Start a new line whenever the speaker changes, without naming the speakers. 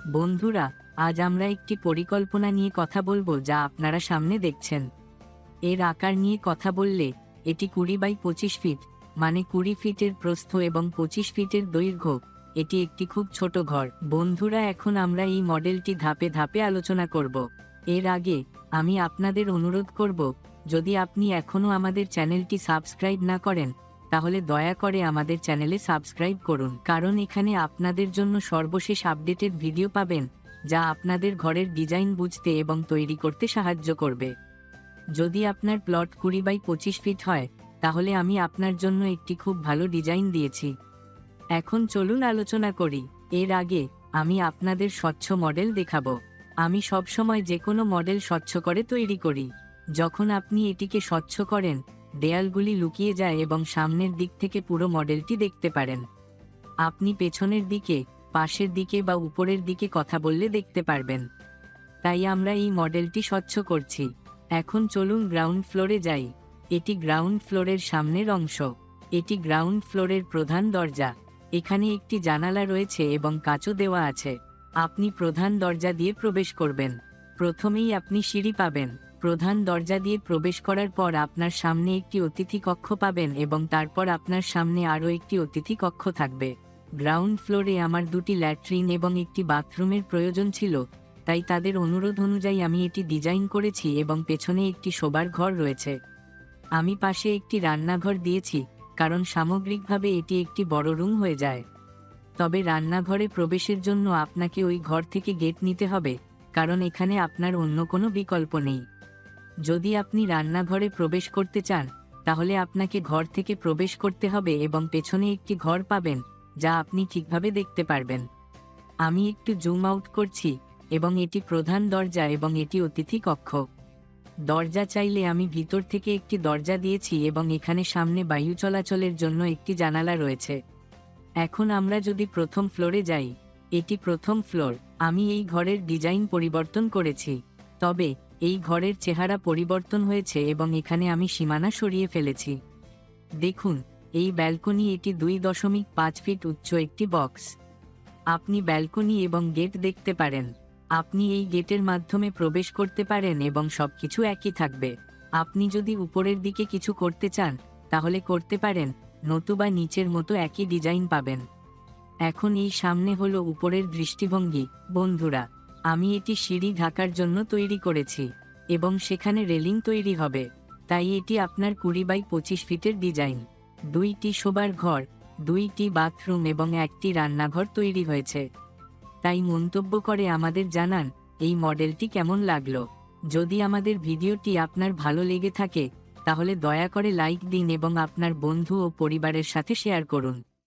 বন্ধুরা, আজ আমরা একটি পরিকল্পনা নিয়ে কথা বলবো যা আপনারা সামনে দেখছেন। এর আকার নিয়ে কথা বললে এটি 20 বাই 25 ফিট, মানে 20 ফিটের প্রস্থ এবং 25 ফিটের দৈর্ঘ্য। এটি একটি খুব ছোট ঘর। বন্ধুরা, এখন আমরা এই মডেলটি ধাপে ধাপে আলোচনা করব। এর আগে আমি আপনাদের অনুরোধ করব, যদি আপনি এখনও আমাদের চ্যানেলটি সাবস্ক্রাইব না করেন তাহলে দয়া করে আমাদের চ্যানেলে সাবস্ক্রাইব করুন, কারণ এখানে আপনাদের জন্য সর্বশেষ আপডেটেড ভিডিও পাবেন যা আপনাদের ঘরের ডিজাইন বুঝতে এবং তৈরি করতে সাহায্য করবে। যদি আপনার প্লট 20 বাই 25 ফিট হয় তাহলে আমি আপনার জন্য একটি খুব ভালো ডিজাইন দিয়েছি। এখন চলুন আলোচনা করি। এর আগে আমি আপনাদের স্বচ্ছ মডেল দেখাবো। আমি সবসময় যে কোনো মডেল স্বচ্ছ করে তৈরি করি। যখন আপনি এটিকে স্বচ্ছ করেন, দেয়ালগুলি লুকিয়ে যায় এবং সামনের দিক থেকে পুরো মডেলটি দেখতে পারেন। আপনি পেছনের দিকে, পাশের দিকে বা উপরের দিকে কথা বললে দেখতে পারবেন। তাই আমরা এই মডেলটি স্বচ্ছ করছি। এখন চলুন গ্রাউন্ড ফ্লোরে যাই। এটি গ্রাউন্ড ফ্লোরের সামনের অংশ। এটি গ্রাউন্ড ফ্লোরের প্রধান দরজা। এখানে একটি জানালা রয়েছে এবং কাচও দেওয়া আছে। আপনি প্রধান দরজা দিয়ে প্রবেশ করবেন। প্রথমেই আপনি সিঁড়ি পাবেন। প্রধান দরজা দিয়ে প্রবেশ করার পর আপনার সামনে একটি অতিথি কক্ষ পাবেন এবং তারপর আপনার সামনে আরও একটি অতিথি কক্ষ থাকবে। গ্রাউন্ড ফ্লোরে আমার দুটি ল্যাট্রিন এবং একটি বাথরুমের প্রয়োজন ছিল, তাই তাদের অনুরোধ অনুযায়ী আমি এটি ডিজাইন করেছি এবং পেছনে একটি শোবার ঘর রয়েছে। আমি পাশে একটি রান্নাঘর দিয়েছি, কারণ সামগ্রিকভাবে এটি একটি বড় রুম হয়ে যায়। তবে রান্নাঘরে প্রবেশের জন্য আপনাকে ওই ঘর থেকে গেট নিতে হবে, কারণ এখানে আপনার অন্য কোনো বিকল্প নেই। যদি আপনি রান্নাঘরে প্রবেশ করতে চান তাহলে আপনাকে ঘর থেকে প্রবেশ করতে হবে এবং পেছনে একটি ঘর পাবেন যা আপনি ঠিকভাবে দেখতে পারবেন। আমি একটু জুম আউট করছি এবং এটি প্রধান দরজা এবং এটি অতিথি কক্ষ। দরজা চাইলে আমি ভিতর থেকে একটি দরজা দিয়েছি এবং এখানে সামনে বায়ু চলাচলের জন্য একটি জানালা রয়েছে। এখন আমরা যদি প্রথম ফ্লোরে যাই, এটি প্রথম ফ্লোর। আমি এই ঘরের ডিজাইন পরিবর্তন করেছি, তবে এই ঘরের চেহারা পরিবর্তন হয়েছে এবং এখানে আমি সীমানা সরিয়ে ফেলেছি। দেখুন, এই ব্যালকনি, এটি 2.5 ফিট উচ্চ একটি বক্স। আপনি ব্যালকনি এবং গেট দেখতে পারেন। আপনি এই গেটের মাধ্যমে প্রবেশ করতে পারেন এবং সবকিছু একই থাকবে। আপনি যদি উপরের দিকে কিছু করতে চান তাহলে করতে পারেন, নতুবা নিচের মতো একই ডিজাইন পাবেন। এখন এই সামনে হলো উপরের দৃষ্টিভঙ্গি। বন্ধুরা, আমি এটি সিঁড়ি ঢাকার জন্য তৈরি করেছি এবং সেখানে রেলিং তৈরি হবে, তাই এটি আপনার 20 বাই 25 ফিটের ডিজাইন। 2টি শোবার ঘর, 2টি বাথরুম এবং একটি রান্নাঘর তৈরি হয়েছে। তাই মন্তব্য করে আমাদের জানান এই মডেলটি কেমন লাগলো। যদি আমাদের ভিডিওটি আপনার ভালো লেগে থাকে তাহলে দয়া করে লাইক দিন এবং আপনার বন্ধু ও পরিবারের সাথে শেয়ার করুন।